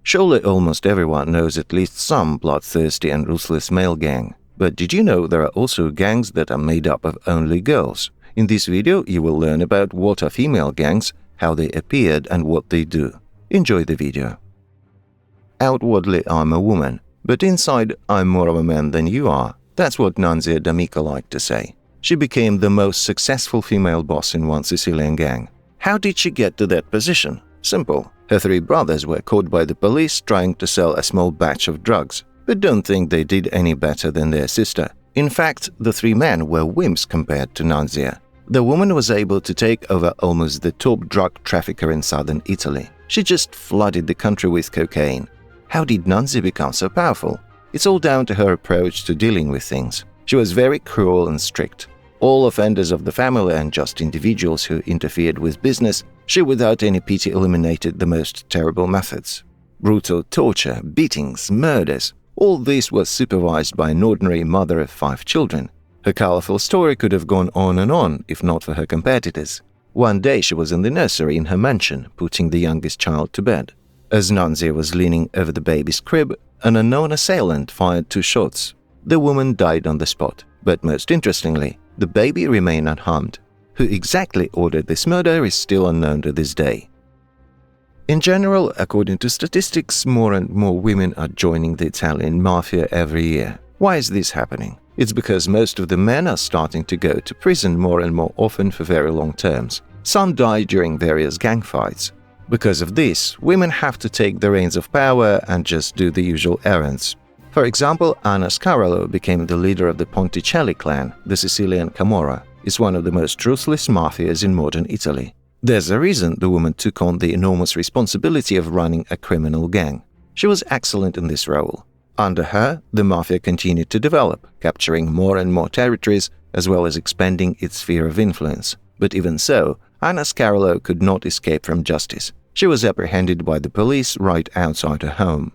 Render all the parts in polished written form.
Surely almost everyone knows at least some bloodthirsty and ruthless male gang. But did you know there are also gangs that are made up of only girls? In this video, you will learn about what are female gangs, how they appeared and what they do. Enjoy the video. Outwardly, I'm a woman, but inside, I'm more of a man than you are. That's what Nunzia D'Amico liked to say. She became the most successful female boss in one Sicilian gang. How did she get to that position? Simple. Her 3 brothers were caught by the police trying to sell a small batch of drugs, but don't think they did any better than their sister. In fact, the 3 men were wimps compared to Nunzia. The woman was able to take over almost the top drug trafficker in southern Italy. She just flooded the country with cocaine. How did Nunzia become so powerful? It's all down to her approach to dealing with things. She was very cruel and strict. All offenders of the family and just individuals who interfered with business, she without any pity eliminated the most terrible methods. Brutal torture, beatings, murders, all this was supervised by an ordinary mother of 5 children. Her colorful story could have gone on and on if not for her competitors. One day she was in the nursery in her mansion, putting the youngest child to bed. As Nunzia was leaning over the baby's crib, an unknown assailant fired 2 shots. The woman died on the spot, but most interestingly, the baby remained unharmed. Who exactly ordered this murder is still unknown to this day. In general, according to statistics, more and more women are joining the Italian mafia every year. Why is this happening? It's because most of the men are starting to go to prison more and more often for very long terms. Some die during various gang fights. Because of this, women have to take the reins of power and just do the usual errands. For example, Anna Scarolo became the leader of the Ponticelli clan, the Sicilian Camorra. Is one of the most ruthless mafias in modern Italy. There's a reason the woman took on the enormous responsibility of running a criminal gang. She was excellent in this role. Under her, the mafia continued to develop, capturing more and more territories as well as expanding its sphere of influence. But even so, Anna Scarolo could not escape from justice. She was apprehended by the police right outside her home.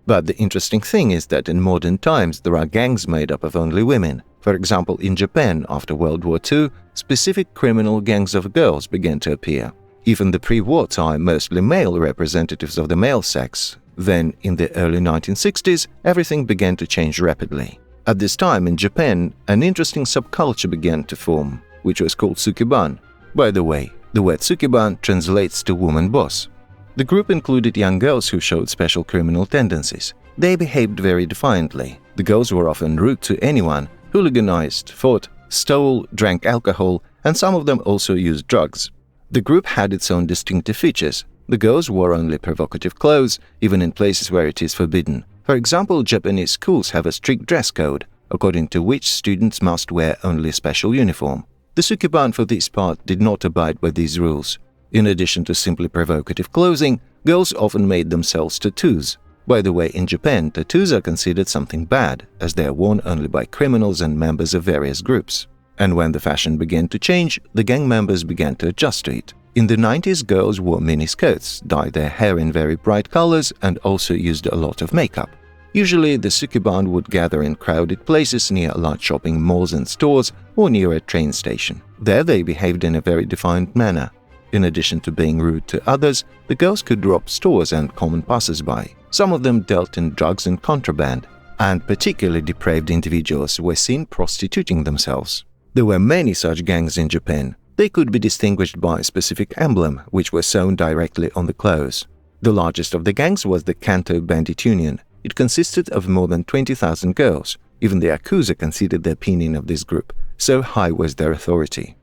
But the interesting thing is that in modern times there are gangs made up of only women. For example, in Japan, after World War II, specific criminal gangs of girls began to appear. Even the pre-war time, mostly male representatives of the male sex. Then, in the early 1960s, everything began to change rapidly. At this time in Japan, an interesting subculture began to form, which was called Sukeban. By the way, the word Sukeban translates to woman boss. The group included young girls who showed special criminal tendencies. They behaved very defiantly. The girls were often rude to anyone, hooliganized, fought, stole, drank alcohol, and some of them also used drugs. The group had its own distinctive features. The girls wore only provocative clothes, even in places where it is forbidden. For example, Japanese schools have a strict dress code, according to which students must wear only a special uniform. The Sukeban, for this part, did not abide by these rules. In addition to simply provocative clothing, girls often made themselves tattoos. By the way, in Japan, tattoos are considered something bad, as they are worn only by criminals and members of various groups. And when the fashion began to change, the gang members began to adjust to it. In the 90s, girls wore miniskirts, dyed their hair in very bright colors, and also used a lot of makeup. Usually, the Sukeban would gather in crowded places near large shopping malls and stores or near a train station. There they behaved in a very defined manner. In addition to being rude to others, the girls could rob stores and common passers-by. Some of them dealt in drugs and contraband, and particularly depraved individuals were seen prostituting themselves. There were many such gangs in Japan. They could be distinguished by a specific emblem, which was sewn directly on the clothes. The largest of the gangs was the Kanto Bandit Union. It consisted of more than 20,000 girls. Even the Yakuza considered the opinion of this group, so high was their authority.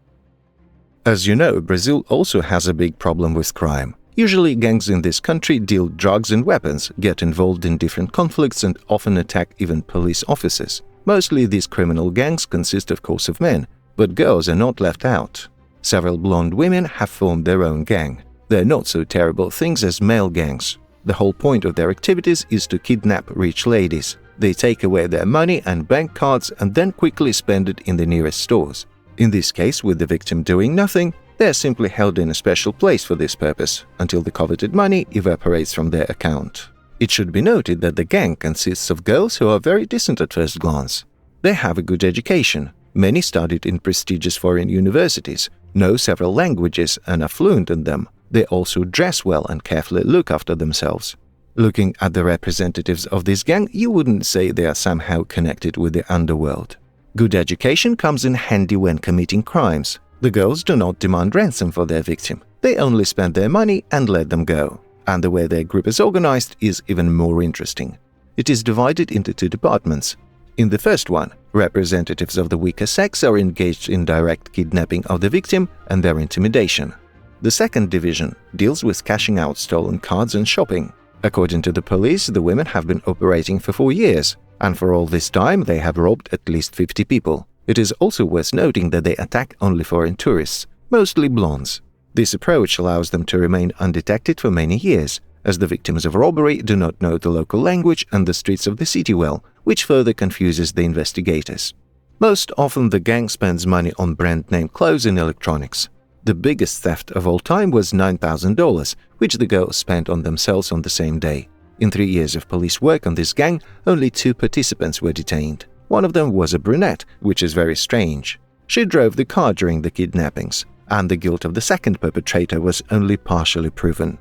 As you know, Brazil also has a big problem with crime. Usually, gangs in this country deal drugs and weapons, get involved in different conflicts and often attack even police officers. Mostly these criminal gangs consist of course of men, but girls are not left out. Several blonde women have formed their own gang. They're not so terrible things as male gangs. The whole point of their activities is to kidnap rich ladies. They take away their money and bank cards and then quickly spend it in the nearest stores. In this case, with the victim doing nothing, they are simply held in a special place for this purpose, until the coveted money evaporates from their account. It should be noted that the gang consists of girls who are very decent at first glance. They have a good education. Many studied in prestigious foreign universities, know several languages and are fluent in them. They also dress well and carefully look after themselves. Looking at the representatives of this gang, you wouldn't say they are somehow connected with the underworld. Good education comes in handy when committing crimes. The girls do not demand ransom for their victim. They only spend their money and let them go. And the way their group is organized is even more interesting. It is divided into two departments. In the first one, representatives of the weaker sex are engaged in direct kidnapping of the victim and their intimidation. The second division deals with cashing out stolen cards and shopping. According to the police, the women have been operating for 4 years, and for all this time they have robbed at least 50 people. It is also worth noting that they attack only foreign tourists, mostly blondes. This approach allows them to remain undetected for many years, as the victims of robbery do not know the local language and the streets of the city well, which further confuses the investigators. Most often the gang spends money on brand-name clothes and electronics. The biggest theft of all time was $9,000, which the girls spent on themselves on the same day. In 3 years of police work on this gang, only 2 participants were detained. One of them was a brunette, which is very strange. She drove the car during the kidnappings, and the guilt of the second perpetrator was only partially proven.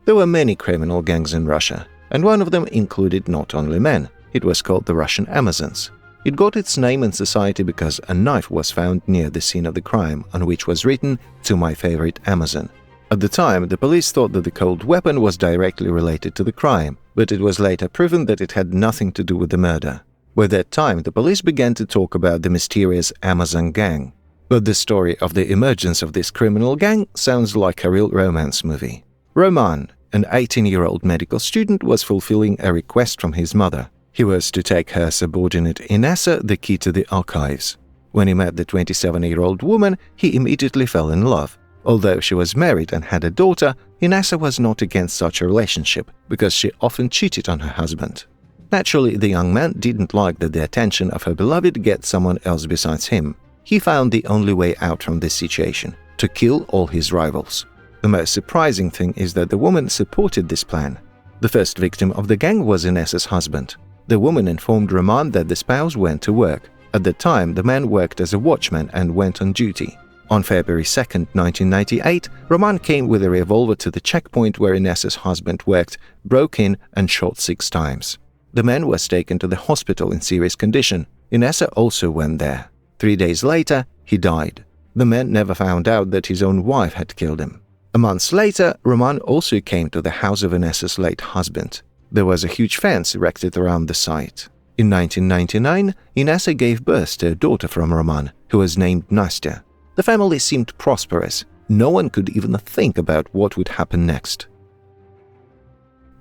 There were many criminal gangs in Russia, and one of them included not only men. It was called the Russian Amazons. It got its name in society because a knife was found near the scene of the crime, on which was written, "To my favorite Amazon." At the time, the police thought that the cold weapon was directly related to the crime, but it was later proven that it had nothing to do with the murder. By that time, the police began to talk about the mysterious Amazon gang. But the story of the emergence of this criminal gang sounds like a real romance movie. Roman, an 18-year-old medical student, was fulfilling a request from his mother. He was to take her subordinate Inessa the key to the archives. When he met the 27-year-old woman, he immediately fell in love. Although she was married and had a daughter, Inessa was not against such a relationship because she often cheated on her husband. Naturally, the young man didn't like that the attention of her beloved gets someone else besides him. He found the only way out from this situation: to kill all his rivals. The most surprising thing is that the woman supported this plan. The first victim of the gang was Inessa's husband. The woman informed Roman that the spouse went to work. At the time, the man worked as a watchman and went on duty. On February 2, 1998, Roman came with a revolver to the checkpoint where Inessa's husband worked, broke in and shot 6 times. The man was taken to the hospital in serious condition. Inessa also went there. 3 days later, he died. The man never found out that his own wife had killed him. A month later, Roman also came to the house of Inessa's late husband. There was a huge fence erected around the site. In 1999, Inessa gave birth to a daughter from Roman, who was named Nastya. The family seemed prosperous. No one could even think about what would happen next.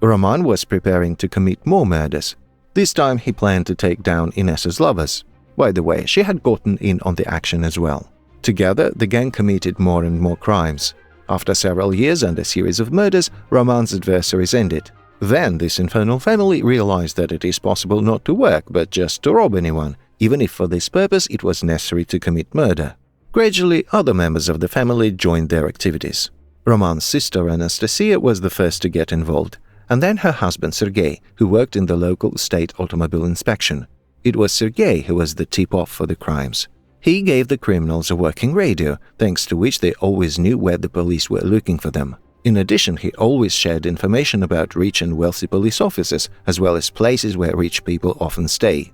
Roman was preparing to commit more murders. This time he planned to take down Inessa's lovers. By the way, she had gotten in on the action as well. Together, the gang committed more and more crimes. After several years and a series of murders, Roman's adversaries ended. Then this infernal family realized that it is possible not to work but just to rob anyone, even if for this purpose it was necessary to commit murder. Gradually, other members of the family joined their activities. Roman's sister Anastasia was the first to get involved, and then her husband Sergei, who worked in the local state automobile inspection. It was Sergei who was the tip-off for the crimes. He gave the criminals a working radio, thanks to which they always knew where the police were looking for them. In addition, he always shared information about rich and wealthy police officers, as well as places where rich people often stay.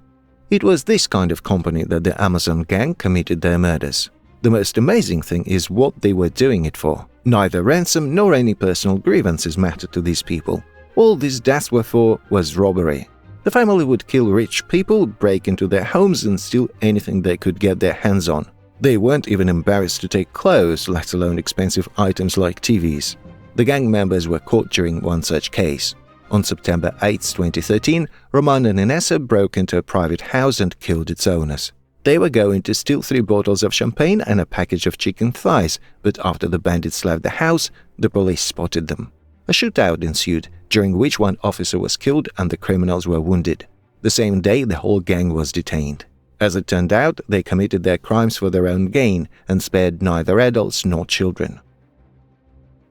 It was this kind of company that the Amazon gang committed their murders. The most amazing thing is what they were doing it for. Neither ransom nor any personal grievances mattered to these people. All these deaths were for was robbery. The family would kill rich people, break into their homes and steal anything they could get their hands on. They weren't even embarrassed to take clothes, let alone expensive items like TVs. The gang members were caught during one such case. On September 8, 2013, Roman and Inessa broke into a private house and killed its owners. They were going to steal 3 bottles of champagne and a package of chicken thighs, but after the bandits left the house, the police spotted them. A shootout ensued, during which one officer was killed and the criminals were wounded. The same day, the whole gang was detained. As it turned out, they committed their crimes for their own gain and spared neither adults nor children.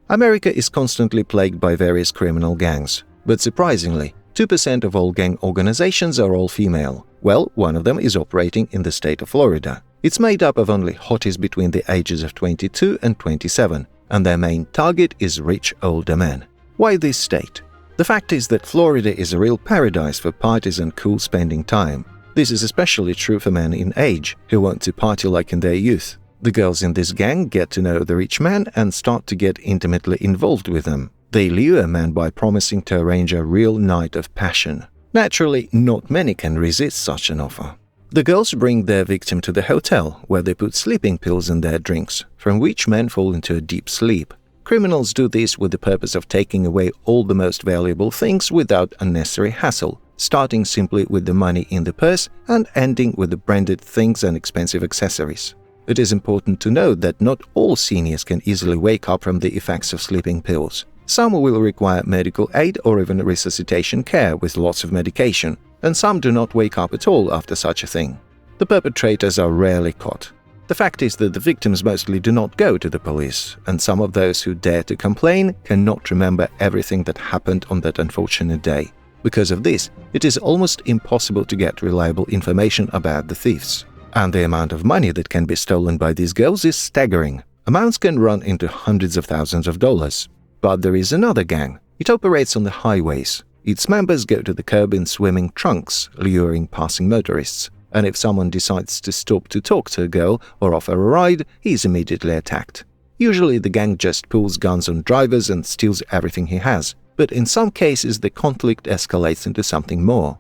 America is constantly plagued by various criminal gangs, but surprisingly, 2% of all gang organizations are all female. Well, one of them is operating in the state of Florida. It's made up of only hotties between the ages of 22 and 27, and their main target is rich older men. Why this state? The fact is that Florida is a real paradise for parties and cool spending time. This is especially true for men in age who want to party like in their youth. The girls in this gang get to know the rich man and start to get intimately involved with them. They lure men by promising to arrange a real night of passion. Naturally, not many can resist such an offer. The girls bring their victim to the hotel, where they put sleeping pills in their drinks, from which men fall into a deep sleep. Criminals do this with the purpose of taking away all the most valuable things without unnecessary hassle, starting simply with the money in the purse and ending with the branded things and expensive accessories. It is important to note that not all seniors can easily wake up from the effects of sleeping pills. Some will require medical aid or even resuscitation care with lots of medication, and some do not wake up at all after such a thing. The perpetrators are rarely caught. The fact is that the victims mostly do not go to the police, and some of those who dare to complain cannot remember everything that happened on that unfortunate day. Because of this, it is almost impossible to get reliable information about the thieves. And the amount of money that can be stolen by these girls is staggering. Amounts can run into hundreds of thousands of dollars. But there is another gang. It operates on the highways. Its members go to the curb in swimming trunks, luring passing motorists. And if someone decides to stop to talk to a girl or offer a ride, he is immediately attacked. Usually the gang just pulls guns on drivers and steals everything he has, but in some cases the conflict escalates into something more.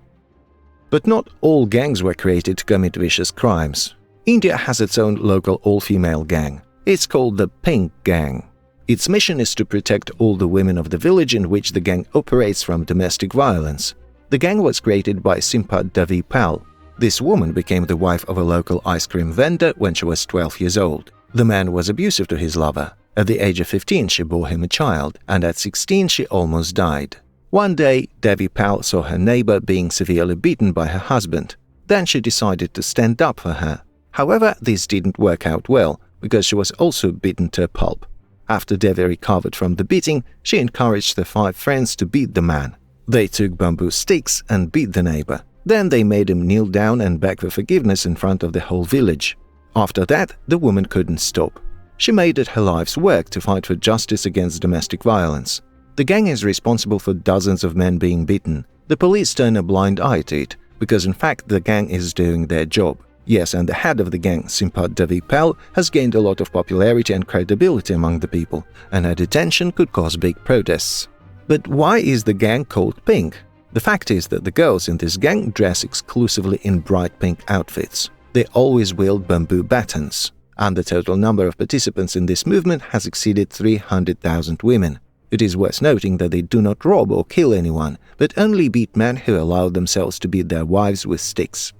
But not all gangs were created to commit vicious crimes. India has its own local all-female gang. It's called the Pink Gang. Its mission is to protect all the women of the village in which the gang operates from domestic violence. The gang was created by Simpat Devi Pal. This woman became the wife of a local ice cream vendor when she was 12 years old. The man was abusive to his lover. At the age of 15, she bore him a child, and at 16, she almost died. One day, Devi Pal saw her neighbor being severely beaten by her husband. Then she decided to stand up for her. However, this didn't work out well, because she was also beaten to a pulp. After Devi recovered from the beating, she encouraged the 5 friends to beat the man. They took bamboo sticks and beat the neighbor. Then they made him kneel down and beg for forgiveness in front of the whole village. After that, the woman couldn't stop. She made it her life's work to fight for justice against domestic violence. The gang is responsible for dozens of men being beaten. The police turn a blind eye to it, because in fact the gang is doing their job. Yes, and the head of the gang, Simpat Devi Pal, has gained a lot of popularity and credibility among the people, and her detention could cause big protests. But why is the gang called Pink? The fact is that the girls in this gang dress exclusively in bright pink outfits. They always wield bamboo batons, and the total number of participants in this movement has exceeded 300,000 women. It is worth noting that they do not rob or kill anyone, but only beat men who allow themselves to beat their wives with sticks.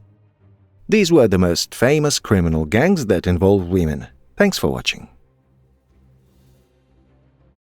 These were the most famous criminal gangs that involve women. Thanks for watching.